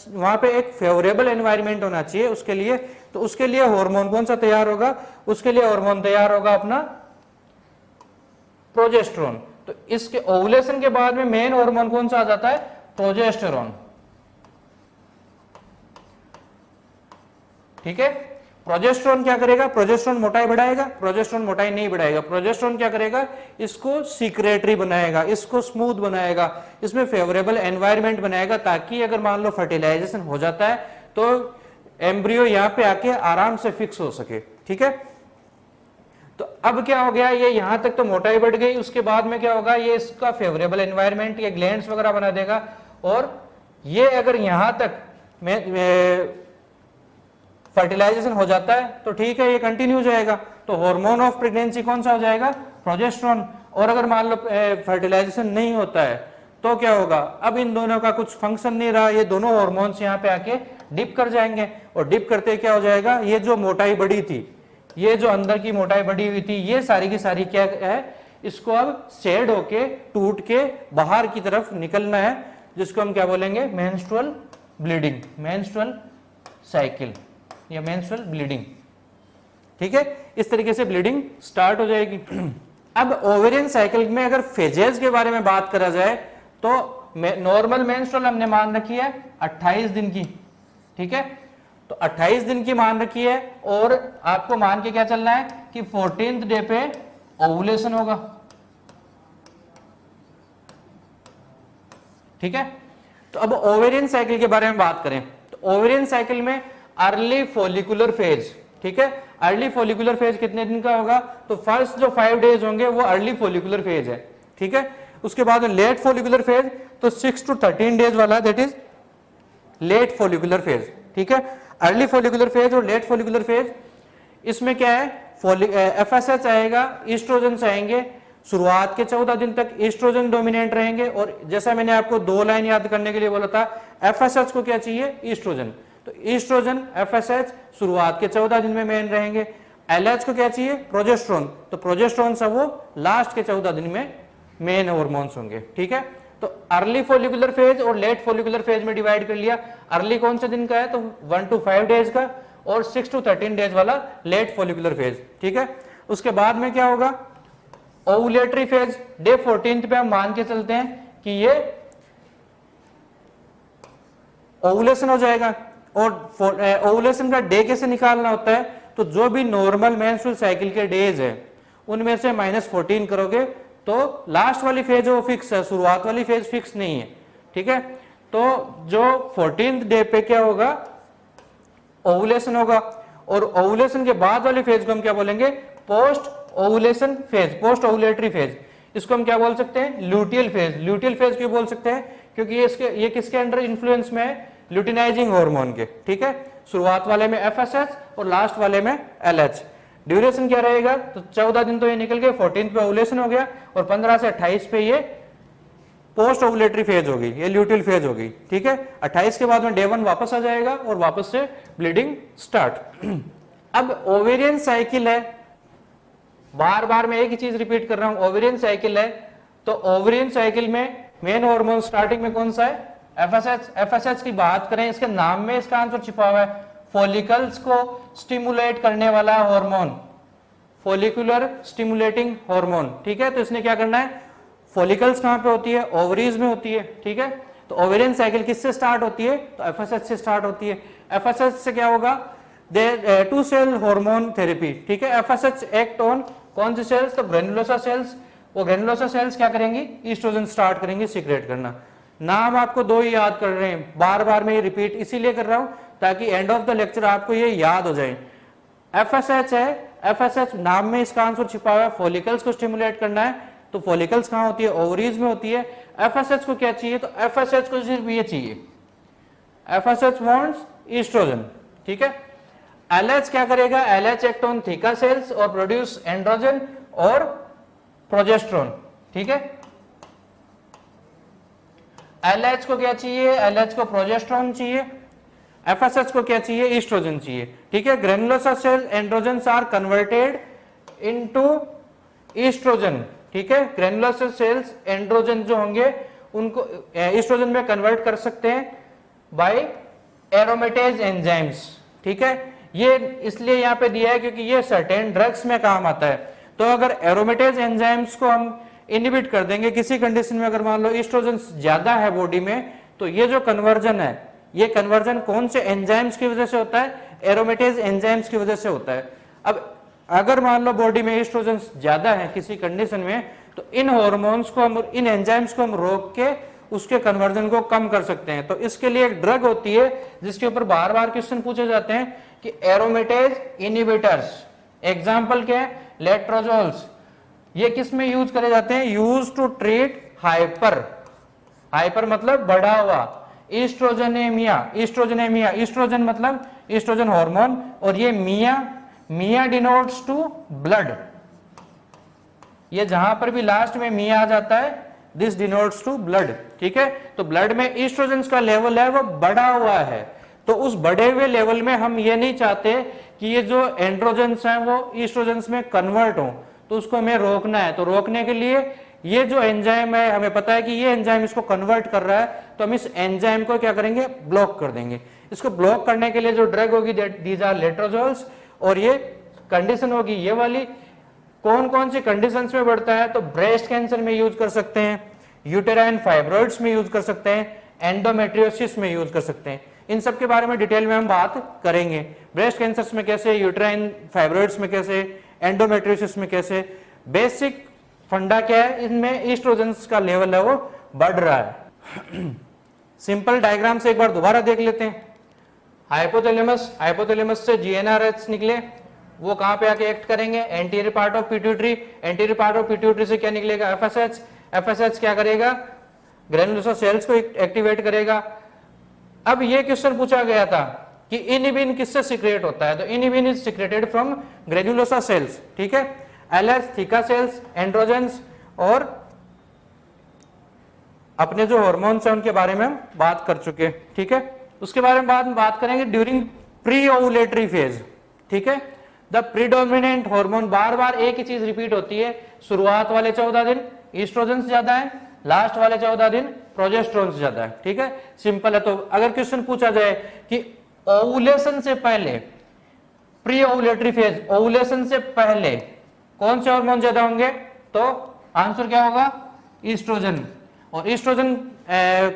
वहां पे एक फेवरेबल एनवायरनमेंट होना चाहिए उसके लिए। तो उसके लिए हार्मोन कौन सा तैयार होगा, उसके लिए हार्मोन तैयार होगा अपना प्रोजेस्टेरोन। तो इसके ओवुलेशन के बाद में मेन हार्मोन कौन सा आ जाता है, प्रोजेस्टेरोन, ठीक है। प्रोजेस्टेरोन क्या करेगा, प्रोजेस्टेरोन मोटाई बढ़ाएगा, प्रोजेस्टेरोन मोटाई नहीं बढ़ाएगा। प्रोजेस्टेरोन क्या करेगा, इसको सीक्रेटरी बनाएगा, इसको स्मूथ बनाएगा, इसमें फेवरेबल एनवायरनमेंट बनाएगा, ताकि अगर मान लो फर्टिलाइजेशन हो जाता है तो एम्ब्रियो यहां पे आके आराम से फिक्स हो सके, ठीक है। तो अब क्या हो गया, ये यहां तक तो मोटाई बढ़ गई, उसके बाद में क्या होगा, ये इसका फेवरेबल एनवायरनमेंट, ये ग्लैंड्स वगैरह बना देगा। और ये अगर यहां तक फर्टिलाइजेशन हो जाता है तो ठीक है, ये कंटिन्यू हो जाएगा। तो हार्मोन ऑफ प्रेगनेंसी कौन सा हो जाएगा, प्रोजेस्टेरोन। और अगर मान लो फर्टिलाइजेशन नहीं होता है तो क्या होगा, अब इन दोनों का कुछ फंक्शन नहीं रहा, ये दोनों हार्मोन्स यहाँ पे आके डिप कर जाएंगे। और डिप करते क्या हो जाएगा, ये जो मोटाई बढ़ी थी, ये जो अंदर की मोटाई बढ़ी हुई थी, ये सारी की सारी क्या है, इसको अब शेड होके टूट के बाहर की तरफ निकलना है, जिसको हम क्या बोलेंगे, मेंस्ट्रुअल ब्लीडिंग, मेंस्ट्रुअल साइकिल या मेंस्ट्रुअल ब्लीडिंग, ठीक है। इस तरीके से ब्लीडिंग स्टार्ट हो जाएगी। अब ओवेरियन साइकिल में अगर फेजेस के बारे में बात करा जाए तो नॉर्मल मेंस्ट्रुअल हमने मान रखी है 28 दिन की, ठीक है। तो 28 दिन की मान रखी है, और आपको मान के क्या चलना है कि 14th डे पे ओवुलेशन होगा, ठीक है। तो अब ओवेरियन साइकिल के बारे में बात करें तो ओवेरियन साइकिल में अर्ली फॉलिकुलर फेज, ठीक है। अर्ली फॉलिकुलर फेज कितने दिन का होगा, तो फर्स्ट जो 5 डेज होंगे वो अर्ली फॉलिकुलर फेज है, ठीक है। उसके बाद में लेट फॉलिकुलर फेज, तो 6 to 13 डेज वाला, that is late follicular phase, ठीक है। अर्ली फॉलिकुलर फेज और लेट फॉलिकुलर फेज, इसमें क्या है, एफएसएच आएगा, ईस्ट्रोजन आएंगे। शुरुआत के 14 दिन तक ईस्ट्रोजन डोमिनेंट रहेंगे, और जैसा मैंने आपको 2 लाइन याद करने के लिए बोला था, एफएसएच को क्या चाहिए, ईस्ट्रोजन। तो ईस्ट्रोजन एफएसएच शुरुआत के 14 दिन में मेन रहेंगे। एलएच को क्या चाहिए, प्रोजेस्टेरोन। तो प्रोजेस्टेरोन सब वो लास्ट के 14 दिन में मेन हार्मोन्स होंगे, ठीक है। तो अर्ली फॉलिकुलर फेज और लेट फॉलिकुलर फेज में डिवाइड कर लिया। अर्ली कौन से दिन का है, तो 1 to 5 डेज का, और 6 to 13 डेज वाला लेट फॉलिकुलर फेज, ठीक है। उसके बाद में क्या होगा, ओवुलेटरी फेज। डे 14 पे हम मान के चलते हैं कि ये ओवुलेशन हो जाएगा। और ओवुलेशन का डे कैसे निकालना होता है, तो जो भी नॉर्मल मेंस्ट्रुअल साइकिल के डेज है उनमें से -14 करोगे तो लास्ट वाली फेज वो फिक्स है, शुरुआत वाली फेज फिक्स नहीं है, ठीक है। तो जो 14th डे पे क्या होगा, ओवुलेशन होगा। और ओवुलेशन के बाद वाली फेज को हम क्या बोलेंगे, post ovulation phase, post ovulatory phase. इसको हम क्या बोल सकते हैं, ल्यूटियल फेज। ल्यूटियल फेज क्यों बोल सकते हैं, क्योंकि ये किसके अंडर इन्फ्लुएंस में है, ल्यूटिनाइजिंग हार्मोन के, ठीक है। शुरुआत वाले में एफएसएच और लास्ट वाले में एलएच। ड्यूरेशन क्या रहेगा, तो 14 दिन तो ये निकल गए, 14 पे ओवुलेशन हो गया, और 15 से 28 पे ये पोस्ट ओवुलेटरी फेज होगी, ये ल्यूटियल फेज होगी, ठीक है। 28 के बाद में डे 1 वापस आ जाएगा और वापस से ब्लीडिंग स्टार्ट। अब ओवेरियन साइकिल है, बार बार मैं एक ही चीज रिपीट कर रहा हूं, ओवेरियन साइकिल है। तो ओवेरियन साइकिल में मेन हार्मोन स्टार्टिंग में कौन सा है, एफएसएच। एफएसएच की बात करें, इसके नाम में इसका आंसर छिपा हुआ है, फॉलिकल्स को स्टिमुलेट करने वाला हार्मोन, फॉलिकुलर स्टिमुलेटिंग हार्मोन, ठीक है। तो इसने क्या करना है, फॉलिकल्स कहां पे होती है, ओवरीज में होती है, ठीक है। तो ओवेरियन साइकिल किससे स्टार्ट होती है, तो एफएसएच से स्टार्ट होती है। एफएसएच से क्या होगा, टू सेल हार्मोन थेरेपी, ठीक है। एफएसएच एक्ट ऑन कौन सी सेल्स, तो ग्रेनुलोसा सेल्स। वो ग्रेनुलोसा सेल्स क्या करेंगी, ईस्ट्रोजन स्टार्ट करेंगी सीक्रेट करना। नाम आपको 2 ही याद कर रहे हैं, बार बार मैं ये रिपीट इसीलिए कर रहा हूं ताकि एंड ऑफ द लेक्चर आपको ये याद हो जाए। एफएसएच है, एफएसएच नाम में इसका आंसर छिपा हुआ है, फॉलिकल्स को स्टिमुलेट करना है। तो फॉलिकल्स कहां होती है, ओवरीज में होती है। एफएसएच को क्या चाहिए, तो एफएसएच को सिर्फ ये चाहिए, एफएसएच वांट्स ईस्ट्रोजन, ठीक है। एलएच क्या करेगा, LH act on theca sales और प्रोड्यूस एंड्रोजन और प्रोजेस्टेरोन, ठीक है। LH को क्या चाहिए, LH को प्रोजेस्टेरोन चाहिए, FSH को क्या चाहिए, ईस्ट्रोजन चाहिए, ठीक है। Granulosa cell androgens are converted into estrogen, ठीक है। ग्रेनुलोसा सेल्स एंड्रोजन जो होंगे उनको ईस्ट्रोजन में कन्वर्ट कर सकते हैं बाय एरोमेटेज एंजाइम्स, ठीक है। ये इसलिए यहाँ पे दिया है क्योंकि ये सर्टेन ड्रग्स में काम आता है। तो अगर एरोमेटेज एंजाइम्स को हम इनहिबिट कर देंगे किसी कंडीशन में, अगर मान लो ईस्ट्रोजन ज्यादा है बॉडी में, तो ये जो कन्वर्जन है, ये कन्वर्जन कौन से एंजाइम्स की वजह से होता है, एरोमेटेज एंजाइम्स की वजह से होता है। अब अगर मान लो बॉडी में ईस्ट्रोजन ज्यादा है किसी कंडीशन में, तो इन हार्मोन्स को हम, इन एंजाइम्स को हम रोक के उसके कन्वर्जन को कम कर सकते हैं। तो इसके लिए एक ड्रग होती है जिसके ऊपर बार बार क्वेश्चन पूछे जाते हैं कि एरोमेटेज इनहिबिटर्स, एग्जांपल क्या है, लेट्रोजोल्स। ये किस में यूज करे जाते हैं, use to treat hyper, hyper मतलब बढ़ा हुआ, ईस्ट्रोजनेमिया, ईस्ट्रोजनेमिया, ईस्ट्रोजन मतलब ईस्ट्रोजन हार्मोन, और ये emia, emia denotes to blood, ये जहां पर भी लास्ट में मिया आ जाता है, दिस डिनोट्स टू ब्लड, ठीक है। तो ब्लड में ईस्ट्रोजन का लेवल है वो बढ़ा हुआ है, तो उस बढ़े हुए लेवल में हम ये नहीं चाहते कि ये जो एंड्रोजन्स हैं वो ईस्ट्रोजन्स में कन्वर्ट हो, तो उसको हमें रोकना है। तो रोकने के लिए ये जो एंजाइम है, हमें पता है कि ये एंजाइम इसको कन्वर्ट कर रहा है, तो हम इस एंजाइम को क्या करेंगे, ब्लॉक कर देंगे। इसको ब्लॉक करने के लिए जो ड्रग होगी, दीज आर लेट्रोजोल्स, और ये कंडीशन होगी ये वाली। कौन कौन सी कंडीशंस में बढ़ता है, तो ब्रेस्ट कैंसर में यूज कर सकते हैं, यूटेराइन फाइब्रॉइड्स में यूज कर सकते हैं, एंडोमेट्रियोसिस में यूज कर सकते हैं। इन सब के बारे में डिटेल में हम बात करेंगे, ब्रेस्ट कैंसर में कैसे, यूटेराइन फाइब्रॉइड्स में कैसे, एंडोमेट्रियोसिस में कैसे। बेसिक फंडा क्या है, इनमें ईस्ट्रोजन का लेवल है वो बढ़ रहा है। सिंपल डायग्राम से एक बार दोबारा देख लेते हैं। हाइपोथैलेमस, हाइपोथैलेमस से जीएनआरएच निकले, वो कहां पे आके एक्ट करेंगे, anterior part of pituitary, anterior part of pituitary से क्या निकलेगा, एफएसएच, एफएसएच क्या करेगा, ग्रेनुलोसा सेल्स को एक्टिवेट करेगा। अब ये क्वेश्चन पूछा गया था कि इनिबिन किससे सीक्रेट होता है, तो inhibin is secreted from granulosa cells, ठीक है। एलएच, थीका सेल्स, एंड्रोजेंस, और अपने जो हार्मोन्स हैं उनके बारे में हम बात कर चुके हैं, ठीक है। उसके बारे में बात करेंगे ड्यूरिंग प्री ओवुलेटरी फेज, ठीक है। द प्रीडोमिनेंट हार्मोन, बार बार एक ही चीज रिपीट होती है, शुरुआत वाले 14 दिन ईस्ट्रोजन ज्यादा है, लास्ट वाले 14 दिन प्रोजेस्टेरोन ज्यादा है, ठीक है। सिंपल है। तो अगर क्वेश्चन पूछा जाए कि ओवुलेशन से पहले, प्री ओवुलेटरी फेज, ओवुलेशन से पहले कौन से हार्मोन ज्यादा होंगे, तो आंसर क्या होगा, ईस्ट्रोजन। और ईस्ट्रोजन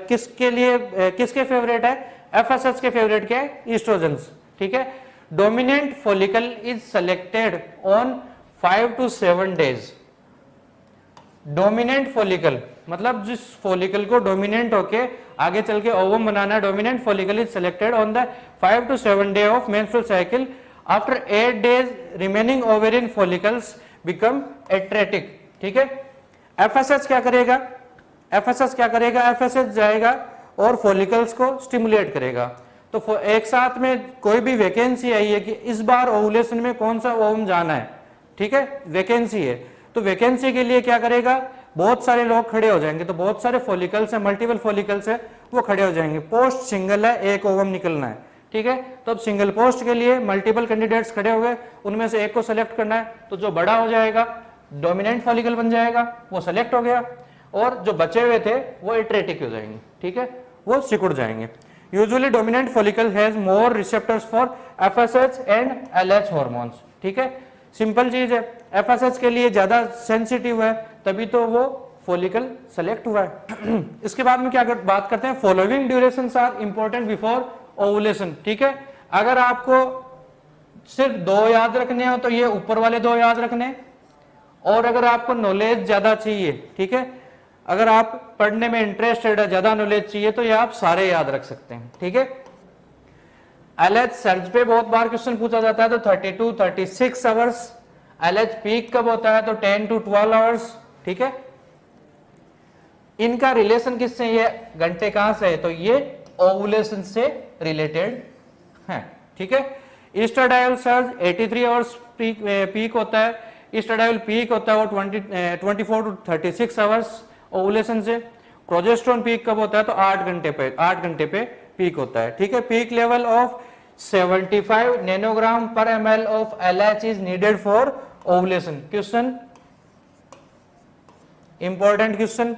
किसके लिए, किसके फेवरेट है, एफएसएच के फेवरेट क्या है, ईस्ट्रोजन, ठीक है। Dominant follicle is selected on 5 to 7 days। Dominant follicle मतलब जिस फॉलिकल को डोमिनेंट होके आगे चल के ओवम बनाना है, dominant follicle is selected on the 5 to 7 day of menstrual cycle. After 8 days remaining ovarian follicles become atretic, ठीक है। एफएसएच क्या करेगा, एफएसएच क्या करेगा, एफएसएच जाएगा और फॉलिकल्स को स्टिमुलेट करेगा। तो एक साथ में कोई भी वैकेंसी आई है कि इस बार ओवुलेशन में कौन सा ओवम जाना है, ठीक है, वैकेंसी है, तो वैकेंसी के लिए क्या करेगा, बहुत सारे लोग खड़े हो जाएंगे, तो बहुत सारे फॉलिकल्स है, मल्टीपल फॉलिकल्स है, वो खड़े हो जाएंगे। पोस्ट सिंगल है, एक ओवम निकलना है, ठीक है। तो अब सिंगल पोस्ट के लिए मल्टीपल कैंडिडेट्स खड़े हो गए, उनमें से एक को सेलेक्ट करना है, तो जो बड़ा हो जाएगा डोमिनेंट फॉलिकल बन जाएगा, वो सेलेक्ट हो गया, और जो बचे हुए थे वो एट्रेटिक हो जाएंगे, ठीक है, वो सिकुड़ जाएंगे। Usually dominant follicle has more receptors for FSH and LH hormones, ठीक है। सिंपल चीज है, एफएसएच के लिए ज्यादा सेंसिटिव है, तभी तो वो फॉलिकल सेलेक्ट हुआ है। इसके बाद में क्या बात करते हैं, following durations are important before ovulation, ठीक है। अगर आपको सिर्फ 2 याद रखने हो तो ये ऊपर वाले 2 याद रखने, और अगर आपको नॉलेज ज्यादा चाहिए, ठीक है, अगर आप पढ़ने में इंटरेस्टेड है, ज्यादा नॉलेज चाहिए, तो ये आप सारे याद रख सकते हैं, ठीक है। एलएच सर्ज पे बहुत बार क्वेश्चन पूछा जाता है, तो 32 36 आवर्स। एलएच पीक कब होता है, तो 10 to 12 आवर्स, ठीक है। इनका रिलेशन किससे, ये घंटे कहां से है, तो ये ओवुलेशन से रिलेटेड है, ठीक है। ईस्ट्राडायल सर्ज 83 आवर्स पीक होता है, ईस्ट्राडायल पीक होता है वो 24 to 36 आवर्स ओवुलेशन से। प्रोजेस्टेरोन पीक कब होता है? तो 8 घंटे पे पीक होता है, ठीक है। पीक लेवल ऑफ 75 नैनोग्राम पर ml of LH is needed for ovulation. Question, important question,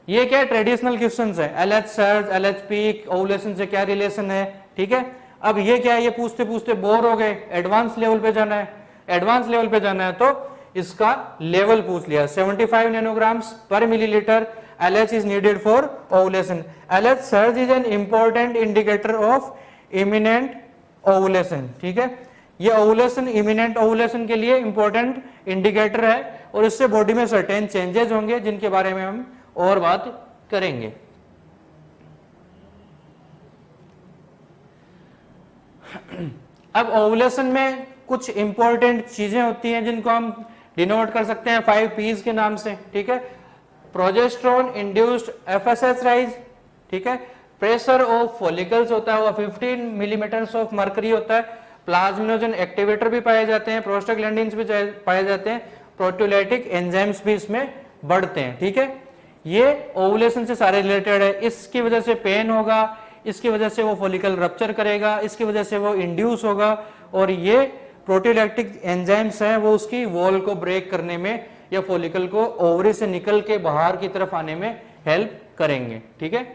ये क्या ट्रेडिशनल क्वेश्चंस है, LH surge, LH peak, ovulation से क्या रिलेशन है, ठीक है। अब ये क्या है, ये पूछते पूछते बोर हो गए, एडवांस लेवल पे जाना है, एडवांस लेवल पे जाना है तो इसका लेवल पूछ लिया, 75 नैनोग्राम्स पर millilitre LH is needed for ovulation. LH surge is an important indicator of imminent ovulation, ठीक है। ये ओवुलेशन, इमिनेंट ओवुलेशन के लिए इंपॉर्टेंट इंडिकेटर है और इससे बॉडी में सर्टेन चेंजेस होंगे जिनके बारे में हम और बात करेंगे। अब ओवुलेशन में कुछ इंपॉर्टेंट चीजें होती हैं जिनको हम डिनोट कर सकते हैं 5 P's के नाम से, ठीक है। प्रोजेस्टेरोन इंड्यूस्ड एफएसएच राइज, ठीक है। प्रेशर ऑफ फॉलिकल्स होता है वो 15 मिलीमीटर्स ऑफ मर्करी होता है। प्लाज्मिनोजन एक्टिवेटर भी पाए जाते हैं, प्रोस्टाग्लैंडिन्स भी पाए जाते हैं, प्रोटीओलाइटिक एंजाइम्स भी इसमें बढ़ते हैं, ठीक है। ये ओवुलेशन से सारे रिलेटेड है। इसकी वजह से पेन होगा, इसकी वजह से वो फॉलिकल रप्चर करेगा, इसकी वजह से वो इंड्यूस होगा और ये प्रोटीओलैक्टिक एंजाइम्स हैं वो उसकी वॉल को ब्रेक करने में या फॉलिकल को ओवरी से निकल के बाहर की तरफ आने में हेल्प करेंगे, ठीक है।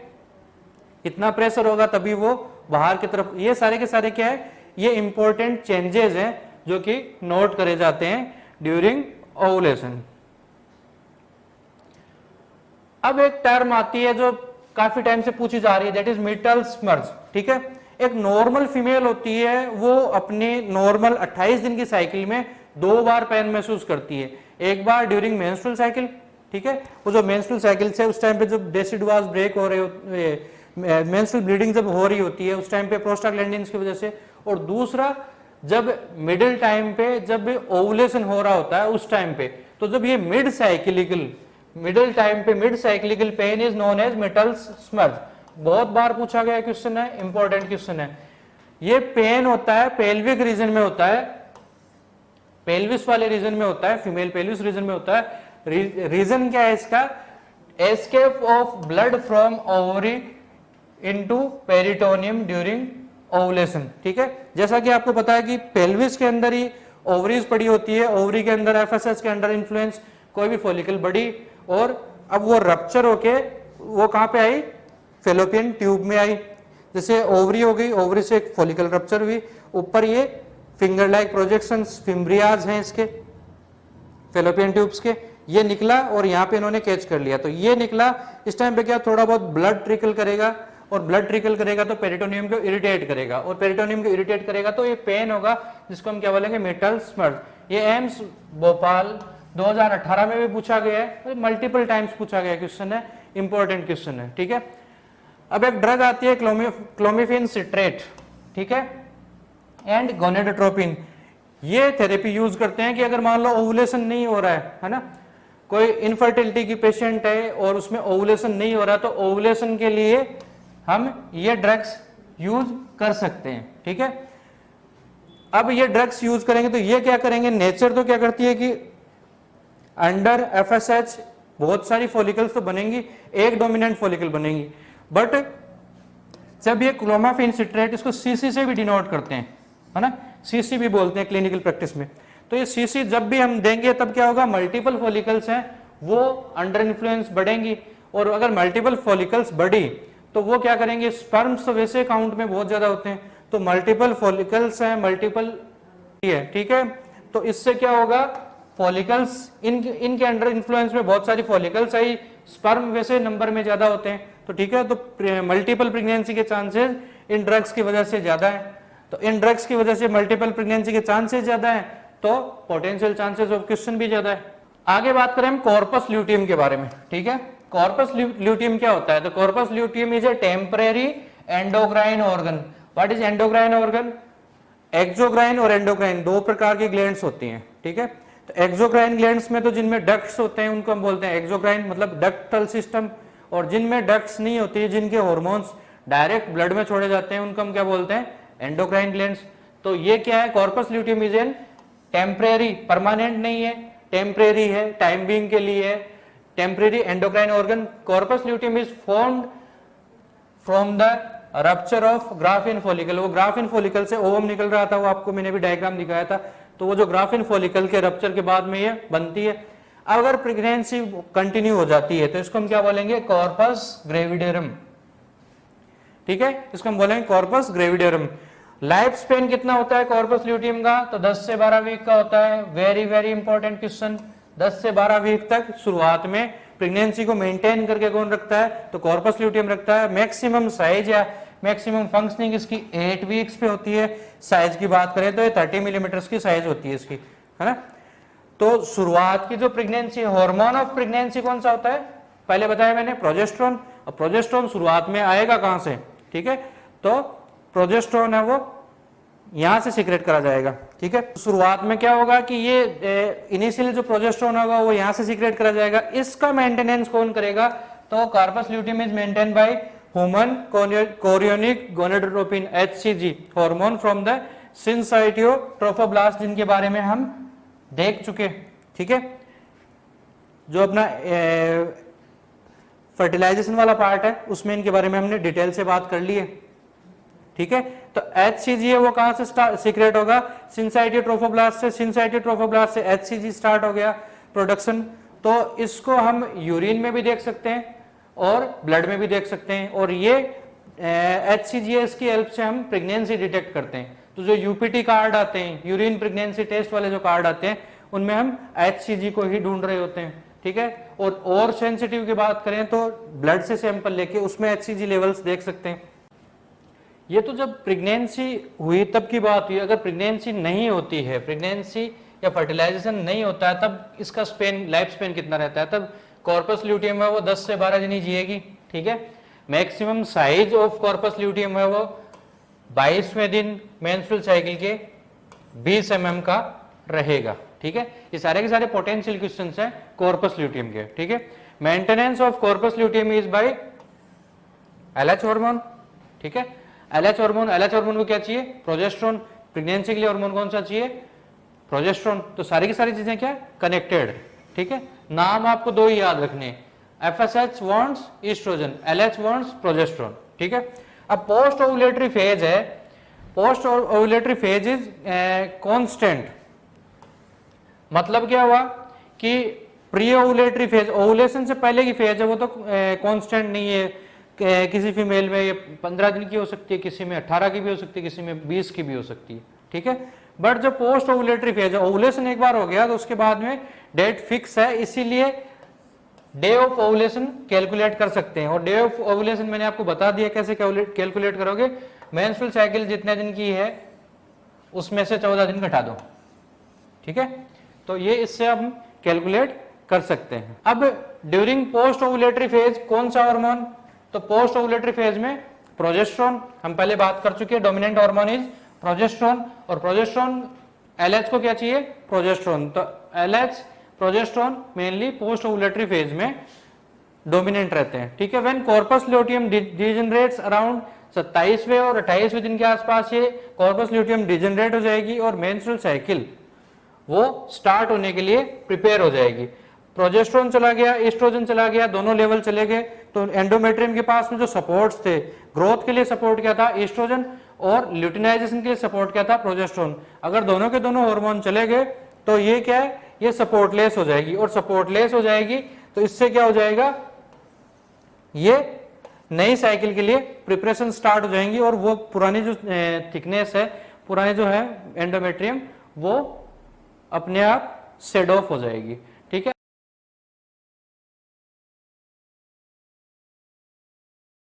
इतना प्रेशर होगा तभी वो बाहर की तरफ, ये सारे के सारे क्या है, ये इंपॉर्टेंट चेंजेस हैं जो कि नोट करे जाते हैं ड्यूरिंग ओवुलेशन। अब एक टर्म आती है जो काफी टाइम से पूछी जा रही है, दैट इज मिटल स्मर्ज, ठीक है। एक नॉर्मल फीमेल होती है वो अपने नॉर्मल 28 दिन की साइकिल में 2 बार पेन महसूस करती है। एक बार ड्यूरिंग मेंस्ट्रुअल साइकिल, ठीक है, वो जो मेंस्ट्रुअल साइकिल से उस टाइम पे जब डेसिडुआस ब्रेक हो रहे, मेंस्ट्रुअल ब्लीडिंग जब हो रही होती है उस टाइम पे प्रोस्टाग्लैंडिन्स की वजह से, और दूसरा जब मिडिल टाइम पे जब ओवुलेशन हो रहा होता है उस टाइम पे, तो जब ये mid cyclical pain is known as मिटल स्मर्ज। बहुत बार पूछा गया क्वेश्चन है, इंपॉर्टेंट क्वेश्चन है। ये पेन होता है पेल्विक रीजन में होता है, पेल्विस वाले रीजन में होता है, फीमेल पेल्विस रीजन में होता है। रीजन क्या है इसका? Escape of blood from ovary into peritoneum during ovulation, ठीक है। जैसा कि आपको पता है कि पेल्विस के अंदर ही ओवरीज पड़ी होती है, ओवरी के अंदर एफएसएच के अंडर इन्फ्लुएंस कोई भी फॉलिकल बड़ी और अब वो रप्चर होके वो कहां पे आई? फेलोपियन ट्यूब में आई। जैसे ओवरी हो गई, ओवरी से एक फॉलिकल रप्चर हुई, ऊपर ये फिंगर लाइक प्रोजेक्शंस फिम्ब्रियाज हैं इसके फेलोपियन ट्यूब्स के, ये निकला और यहाँ पे इन्होंने कैच कर लिया। तो ये निकला, इस टाइम पे क्या थोड़ा बहुत ब्लड ट्रिकल करेगा और ब्लड ट्रिकल करेगा तो पेरिटोनियम को इरिटेट करेगा और पेरिटोनियम को इरिटेट करेगा तो ये पेन होगा जिसको हम क्या बोलेंगे? मिटल स्मर्ज। ये एम्स भोपाल 2018 में भी पूछा गया है, मल्टीपल टाइम्स पूछा गया क्वेश्चन है, इंपॉर्टेंट क्वेश्चन है, ठीक है। अब एक ड्रग आती है क्लोमिफेन सिट्रेट, ठीक है, एंड गोनेडोट्रोपिन। ये थेरेपी यूज करते हैं कि अगर मान लो ओवुलेशन नहीं हो रहा है ना, कोई इनफर्टिलिटी की पेशेंट है और उसमें ओवुलेशन नहीं हो रहा, तो ओवुलेशन के लिए हम ये ड्रग्स यूज कर सकते हैं, ठीक है। अब ये ड्रग्स यूज करेंगे तो ये क्या करेंगे? नेचर तो क्या करती है कि अंडर एफएसएच बहुत सारी फॉलिकल्स तो बनेंगी, एक डोमिनेंट फॉलिकल बनेगी, बट जब ये क्लोमिफेन सिट्रेट, इसको सीसी से भी डिनोट करते हैं, है ना, सीसी भी बोलते हैं क्लिनिकल प्रैक्टिस में। तो ये सीसी जब भी हम देंगे तब क्या होगा? मल्टीपल फॉलिकल्स हैं वो अंडर इन्फ्लुएंस बढ़ेंगी, और अगर मल्टीपल फॉलिकल्स बढ़ी तो वो क्या करेंगे? स्पर्म्स तो वैसे काउंट में बहुत ज्यादा होते हैं, तो मल्टीपल फॉलिकल्स हैं, मल्टीपल है, ठीक है। तो इससे क्या होगा? फॉलिकल्स इनके अंडर इन्फ्लुएंस में बहुत सारी फॉलिकल्स आई, स्पर्म वैसे नंबर में ज्यादा होते हैं, तो ठीक है। तो मल्टीपल प्रेगनेंसी के चांसेस इन ड्रग्स की वजह से ज्यादा है, तो इन ड्रग्स की वजह से मल्टीपल प्रेगनेंसी के चांसेस ज्यादा है, तो पोटेंशियल चांसेस ऑफ क्वेश्चन भी ज्यादा है। आगे बात करें हम कॉर्पस ल्यूटियम के बारे में, ठीक है। कॉर्पस ल्यूटियम क्या होता है? तो corpus luteum is a temporary endocrine organ. What is endocrine organ? Exocrine और एंडोक्राइन दो प्रकार की ग्लैंड्स होती हैं, ठीक है। तो एक्सोक्राइन ग्लैंड्स में तो जिनमें डक्ट्स होते हैं उनको हम बोलते हैं एक्सोक्राइन, मतलब डक्टल सिस्टम, और जिनमें डक्ट्स नहीं होती, जिनके हार्मोन्स डायरेक्ट ब्लड में छोड़े जाते हैं, उनको हम क्या बोलते हैं? Endocrine glands. तो ये क्या है? Corpus luteum is an temporary, permanent नहीं है, टेम्परेरी है, टाइम बीइंग के लिए है, temporary endocrine organ. Corpus luteum is formed from the rupture of graphene follicle. वो ग्राफिन फॉलिकल से ओवम निकल रहा था, वो आपको मैंने भी डायग्राम दिखाया था. तो वो जो ग्राफिन फॉलिकल के रप्चर के बाद में ये बनती है. अगर प्रेगनेंसी कंटिन्यू हो जाती है तो इसको हम क्या बोलेंगे, कॉर्पस ग्रेविडेरम. ठीक है, इसको हम बोलेंगे कॉर्पस ग्रेविडेरम. लाइफ स्पेन कितना होता है कॉर्पस ल्यूटियम का, तो 10 से 12 वीक का होता है. Very very important question. 10 से 12 वीक तक शुरुआत में प्रेगनेंसी को मेंटेन करके कौन रखता है, तो कॉर्पस ल्यूटियम रखता है. मैक्सिमम साइज या मैक्सिमम फंक्शनिंग इसकी 8 वीक्स पे होती है. साइज की बात करें तो ये 30 मिलीमीटर की साइज होती है इसकी, है ना. तो शुरुआत की जो प्रेगनेंसी, हार्मोन ऑफ प्रेगनेंसी कौन सा होता है, पहले बताया मैंने, प्रोजेस्टेरोन. और प्रोजेस्टेरोन शुरुआत में आएगा कहां से, ठीक है, तो प्रोजेस्टेरोन है वो यहां से सीक्रेट करा जाएगा. ठीक है, शुरुआत में क्या होगा कि ये इनिशियली जो प्रोजेस्टेरोन होगा वो यहां से सीक्रेट करा जाएगा. इसका मेंटेनेंस कौन करेगा, तो corpus luteum is maintain by human chorionic gonadotropin HCG hormone from the syncytiotrophoblast, जिनके बारे में हम देख चुके. ठीक है, जो अपना फर्टिलाइजेशन वाला पार्ट है उसमें इनके बारे में हमने डिटेल से बात कर ली है. ठीक है, तो HCG है वो कहां से सीक्रेट होगा, सिनसाइटियोट्रोफोब्लास्ट से. सिनसाइटियोट्रोफोब्लास्ट से HCG स्टार्ट हो गया प्रोडक्शन. तो इसको हम यूरिन में भी देख सकते हैं और ब्लड में भी देख सकते हैं. और ये HCGS की हेल्प से हम प्रेगनेंसी डिटेक्ट करते हैं. तो जो UPT कार्ड आते हैं, यूरिन प्रेगनेंसी टेस्ट वाले जो कार्ड आते हैं, उनमें हम HCG को ही ढूंढ रहे होते हैं. ठीक है, और सेंसिटिव की बात करें तो ब्लड से सैंपल लेके उसमें HCG लेवल्स देख सकते हैं. ये तो जब प्रेगनेंसी हुई तब की बात हुई. अगर प्रेगनेंसी नहीं होती है, प्रेगनेंसी या फर्टिलाइजेशन नहीं होता है, तब इसका स्पेन, लाइफ स्पेन कितना रहता है, तब कॉर्पस ल्यूटियम है वो 10 से 12 दिन ही जिएगी. ठीक है, maximum size of corpus luteum है वो 22वें दिन मेंस्ट्रुअल साइकिल के 20 mm का रहेगा. ठीक है, ये सारे के सारे पोटेंशियल क्वेश्चंस हैं कॉर्पस ल्यूटियम के. ठीक है, maintenance of corpus luteum is by LH hormone. ठीक है, LH हार्मोन को क्या चाहिए, प्रोजेस्टेरोन. प्रेगनेंसी के लिए हार्मोन कौन सा चाहिए, प्रोजेस्टेरोन. तो सारी की सारी चीजें क्या कनेक्टेड. ठीक है, नाम आपको दो ही याद रखने, FSH wants oestrogen, LH wants progesterone. ठीक है, अब पोस्ट ओव्युलेटरी फेज है. Post ovulatory phase is constant. मतलब क्या हुआ कि प्री ओव्युलेटरी फेज, ओव्युलेशन से पहले की फेज है वो तो कांस्टेंट नहीं है. किसी फीमेल में ये 15 दिन की हो सकती है, किसी में 18 की भी हो सकती है, किसी में 20 की भी हो सकती है. ठीक है, बट जो पोस्ट ओव्युलेटरी फेज है, ओव्युलेशन एक बार हो गया तो उसके बाद में डेट फिक्स है, इसीलिए डे ऑफ ओव्युलेशन कैलकुलेट कर सकते हैं. और डे ऑफ ओव्युलेशन मैंने आपको बता दिया कैसे कैलकुलेट करोगे. मेंस्ट्रुअल साइकिल जितने दिन की है उसमें से 14 दिन घटा दो. ठीक है, तो ये इससे हम कैलकुलेट कर सकते हैं. अब ड्यूरिंग पोस्ट ओव्युलेटरी फेज कौन सा हार्मोन, तो पोस्ट ओव्युलेटरी फेज में प्रोजेस्टेरोन हम पहले बात कर चुके हैं. Dominant hormone is progesterone. और प्रोजेस्टेरोन LH को क्या चाहिए, प्रोजेस्टेरोन. तो LH progesterone mainly post ovulatory phase में डोमिनेंट रहते हैं. ठीक है, when corpus luteum degenerates around 27वें और 28वें दिन के आसपास ये कॉर्पस ल्यूटियम डिजेनरेट हो जाएगी और मेंस्ट्रुअल साइकिल वो स्टार्ट होने के लिए प्रिपेयर हो जाएगी. प्रोजेस्टेरोन चला गया, एस्ट्रोजन चला गया, दोनों लेवल चले गए. तो एंडोमेट्रियम के पास में जो सपोर्ट्स थे, ग्रोथ के लिए सपोर्ट क्या था, एस्ट्रोजन, और ल्यूटिनाइजेशन के लिए सपोर्ट क्या था, प्रोजेस्टेरोन. अगर दोनों के दोनों हार्मोन चले गए तो ये क्या है, ये सपोर्टलेस हो जाएगी. और सपोर्टलेस हो जाएगी तो इससे क्या हो जाएगा, ये नई साइकिल के लिए प्रिपरेशन स्टार्ट हो जाएंगी. और वो पुरानी जो थिकनेस है, पुरानी जो है एंडोमेट्रियम, वो अपने आप शेड ऑफ हो जाएगी.